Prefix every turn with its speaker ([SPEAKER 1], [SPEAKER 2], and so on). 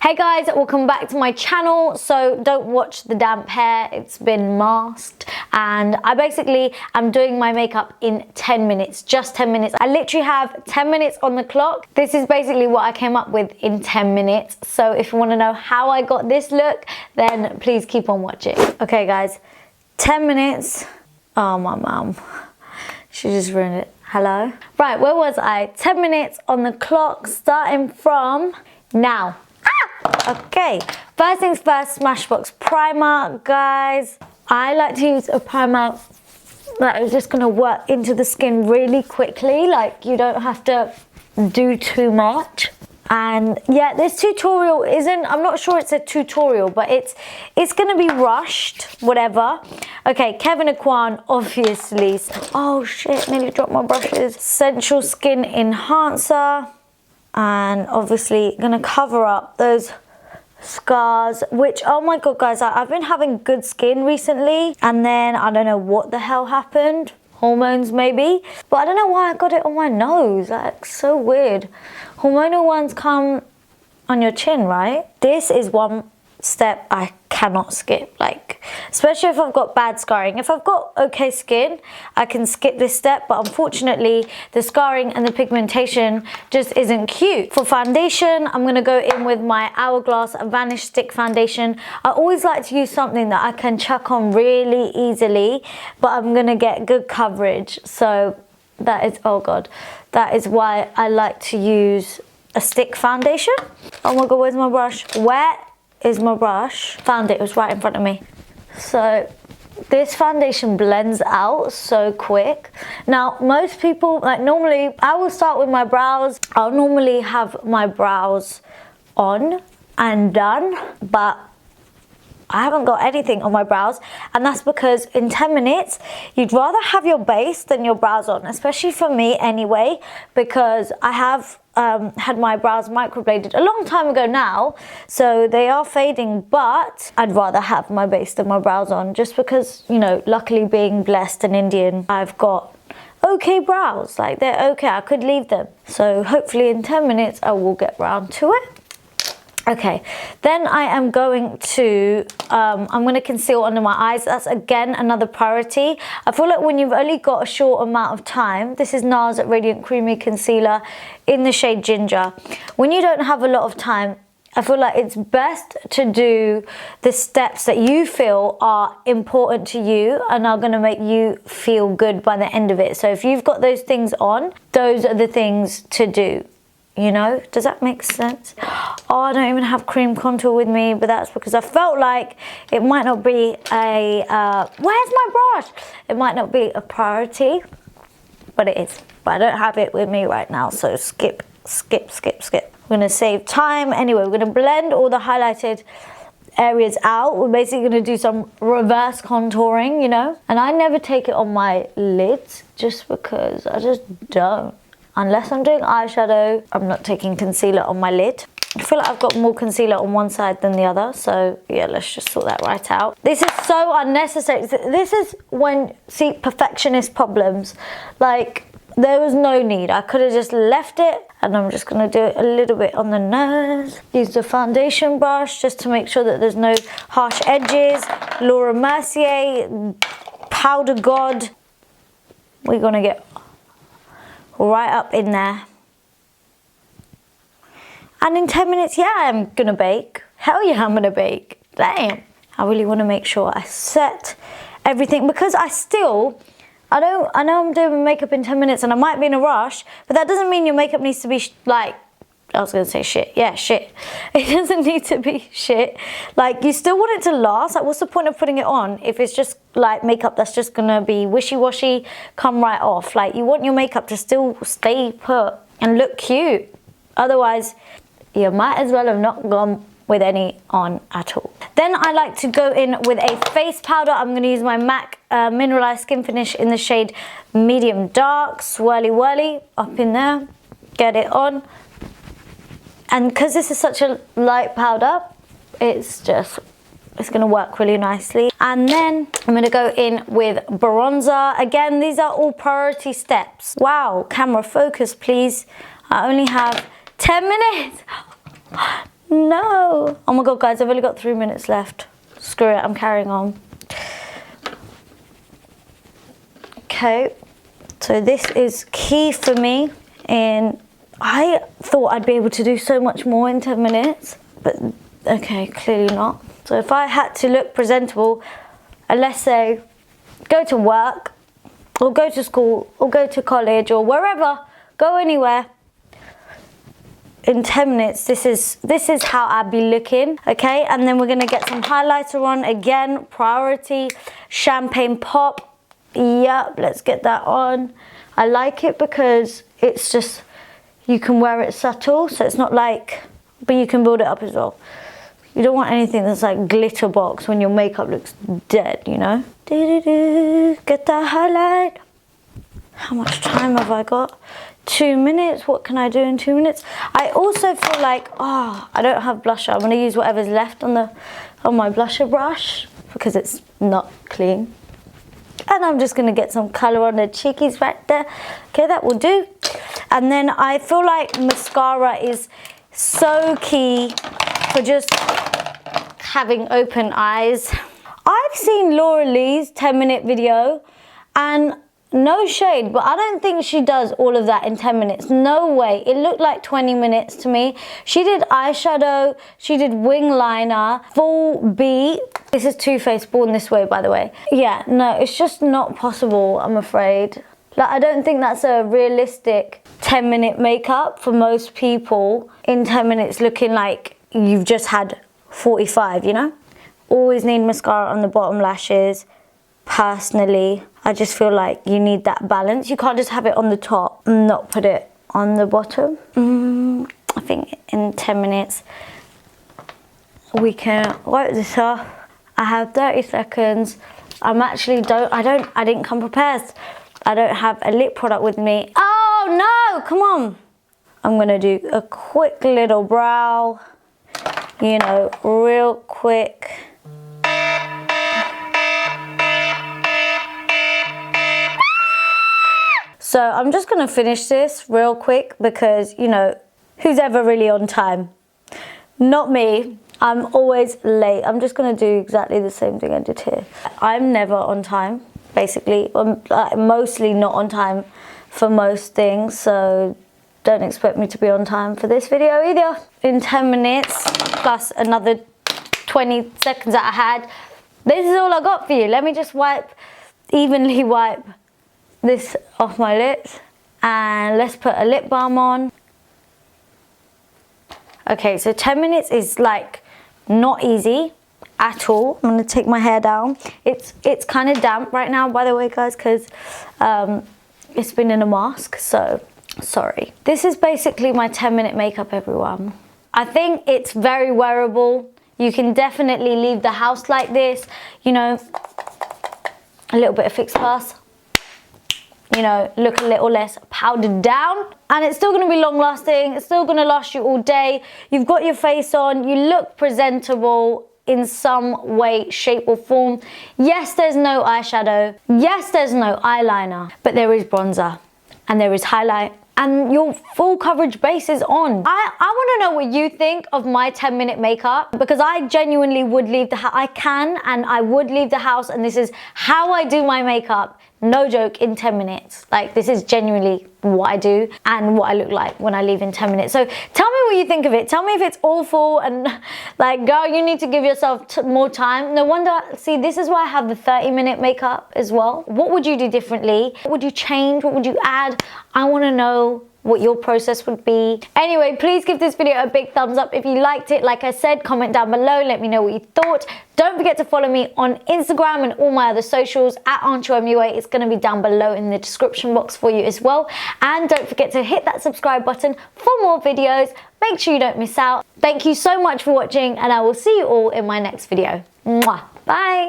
[SPEAKER 1] Hey guys, welcome back to my channel. So don't watch the damp hair, it's been masked, and I basically am doing my makeup in 10 minutes, just 10 minutes. I literally have 10 minutes on the clock. This is basically what I came up with in 10 minutes. So if you want to know how I got this look, then please keep on watching. Okay guys, 10 minutes. Oh, my mum, she just ruined it. Hello? Right, where was I? 10 minutes on the clock, starting from now. Okay, first things first, Smashbox primer, guys. I like to use a primer that is just gonna work into the skin really quickly, like you don't have to do too much. And yeah, this tutorial isn't, I'm not sure it's a tutorial, but it's gonna be rushed, whatever. Okay, Kevyn Aucoin, obviously. Oh shit, nearly dropped my brushes. Essential Skin Enhancer. And obviously gonna cover up those scars, which, oh my god guys, I've been having good skin recently, and then I don't know what the hell happened, hormones maybe, but I don't know why I got it on my nose, like so weird. Hormonal ones come on your chin, right? This is one step I cannot skip, like especially if I've got bad scarring. If I've got okay skin, I can skip this step, but unfortunately the scarring and the pigmentation just isn't cute. For foundation, I'm gonna go in with my Hourglass Vanish stick foundation. I always like to use something that I can chuck on really easily, but I'm gonna get good coverage. So that is, oh god, that is why I like to use a stick foundation. Oh my god, where's my brush? Where is my brush? Found it, it was right in front of me. So this foundation blends out so quick. Now most people, like normally I will start with my brows. I'll normally have my brows on and done, but I haven't got anything on my brows, and that's because in 10 minutes you'd rather have your base than your brows on, especially for me anyway, because I have had my brows microbladed a long time ago now, so they are fading, but I'd rather have my base than my brows on, just because, you know, luckily being blessed and Indian, I've got okay brows, like they're okay, I could leave them. So hopefully in 10 minutes I will get round to it. Okay, then I am going to, I'm going to conceal under my eyes. That's again another priority. I feel like when you've only got a short amount of time, this is Nars Radiant Creamy Concealer in the shade Ginger. When you don't have a lot of time, I feel like it's best to do the steps that you feel are important to you and are going to make you feel good by the end of it. So if you've got those things on, those are the things to do. You know, does that make sense? Oh, I don't even have cream contour with me, but that's because I felt like it might not be a, where's my brush? It might not be a priority, but it is. But I don't have it with me right now, so skip. We're gonna save time. Anyway, we're gonna blend all the highlighted areas out. We're basically gonna do some reverse contouring, you know? And I never take it on my lids just because I just don't. Unless I'm doing eyeshadow, I'm not taking concealer on my lid. I feel like I've got more concealer on one side than the other, so yeah, let's just sort that right out. This is so unnecessary. This is when, see, perfectionist problems. Like, there was no need. I could have just left it, and I'm just gonna do it a little bit on the nose. Use the foundation brush just to make sure that there's no harsh edges. Laura Mercier, Powder God. We're gonna get right up in there. And in 10 minutes, yeah, I'm gonna bake. Hell yeah, I'm gonna bake. Damn. I really wanna make sure I set everything, because I know I'm doing makeup in 10 minutes and I might be in a rush, but that doesn't mean your makeup needs to be like, I was gonna say shit. Yeah, shit. It doesn't need to be shit. Like, you still want it to last. Like, what's the point of putting it on if it's just like makeup that's just gonna be wishy-washy, come right off? Like, you want your makeup to still stay put and look cute. Otherwise, you might as well have not gone with any on at all. Then I like to go in with a face powder. I'm gonna use my MAC Mineralized Skin Finish in the shade Medium Dark. Swirly whirly up in there. Get it on. And because this is such a light powder, it's gonna work really nicely. And then I'm gonna go in with bronzer. Again, these are all priority steps. Wow, camera focus please. I only have 10 minutes. No. Oh my God, guys, I've only got 3 minutes left. Screw it, I'm carrying on. Okay, so this is key for me. And I thought I'd be able to do so much more in 10 minutes, but okay, clearly not. So if I had to look presentable, and let's say go to work, or go to school, or go to college, or wherever, go anywhere, in 10 minutes, this is how I'd be looking, okay? And then we're gonna get some highlighter on, again, Priority, Champagne Pop. Yep, let's get that on. I like it because it's just, you can wear it subtle, so it's not like, but you can build it up as well. You don't want anything that's like glitter box when your makeup looks dead, you know? Get that highlight. How much time have I got? 2 minutes. What can I do in 2 minutes? I also feel like, oh, I don't have blusher. I'm gonna use whatever's left on my blusher brush because it's not clean. And I'm just gonna get some color on the cheekies right there. Okay, that will do. And then I feel like mascara is so key for just having open eyes. I've seen Laura Lee's 10-minute video, and no shade, but I don't think she does all of that in 10 minutes. No way. It looked like 20 minutes to me. She did eyeshadow, she did wing liner, full beat. This is Too Faced Born This Way, by the way. Yeah, no, it's just not possible, I'm afraid. Like, I don't think that's a realistic 10-minute makeup for most people in 10 minutes looking like you've just had 45, you know? Always need mascara on the bottom lashes. Personally, I just feel like you need that balance. You can't just have it on the top and not put it on the bottom. I think in 10 minutes we can wipe this off. I have 30 seconds. I didn't come prepared. I don't have a lip product with me. Oh no, come on. I'm gonna do a quick little brow, you know, real quick. So I'm just gonna finish this real quick because, you know, who's ever really on time? Not me. I'm always late. I'm just gonna do exactly the same thing I did here. I'm never on time, basically. I'm mostly not on time for most things, so don't expect me to be on time for this video either. In 10 minutes, plus another 20 seconds that I had, this is all I got for you. Let me just evenly wipe this off my lips, and let's put a lip balm on. Okay, so 10 minutes is like not easy at all. I'm gonna take my hair down. It's kind of damp right now, by the way, guys, because it's been in a mask, so sorry. This is basically my 10-minute makeup, everyone. I think it's very wearable. You can definitely leave the house like this, you know, a little bit of Fix Plus, you know, look a little less powdered down, and it's still going to be long lasting. It's still going to last you all day. You've got your face on, you look presentable in some way, shape or form. Yes, there's no eyeshadow. Yes, there's no eyeliner, but there is bronzer and there is highlight, and your full coverage base is on. I want to know what you think of my 10-minute makeup, because I genuinely would leave the house. I can and I would leave the house, and this is how I do my makeup. No joke, in 10 minutes. Like, this is genuinely what I do and what I look like when I leave in 10 minutes. So tell me what you think of it. Tell me if it's awful and like, girl, you need to give yourself more time. No wonder, see, this is why I have the 30-minute makeup as well. What would you do differently? What would you change? What would you add? I want to know what your process would be. Anyway, please give this video a big thumbs up if you liked it. Like I said, comment down below, let me know what you thought. Don't forget to follow me on Instagram and all my other socials at AuntMua. It's going to be down below in the description box for you as well. And don't forget to hit that subscribe button for more videos. Make sure you don't miss out. Thank you so much for watching, and I will see you all in my next video. Mwah. Bye.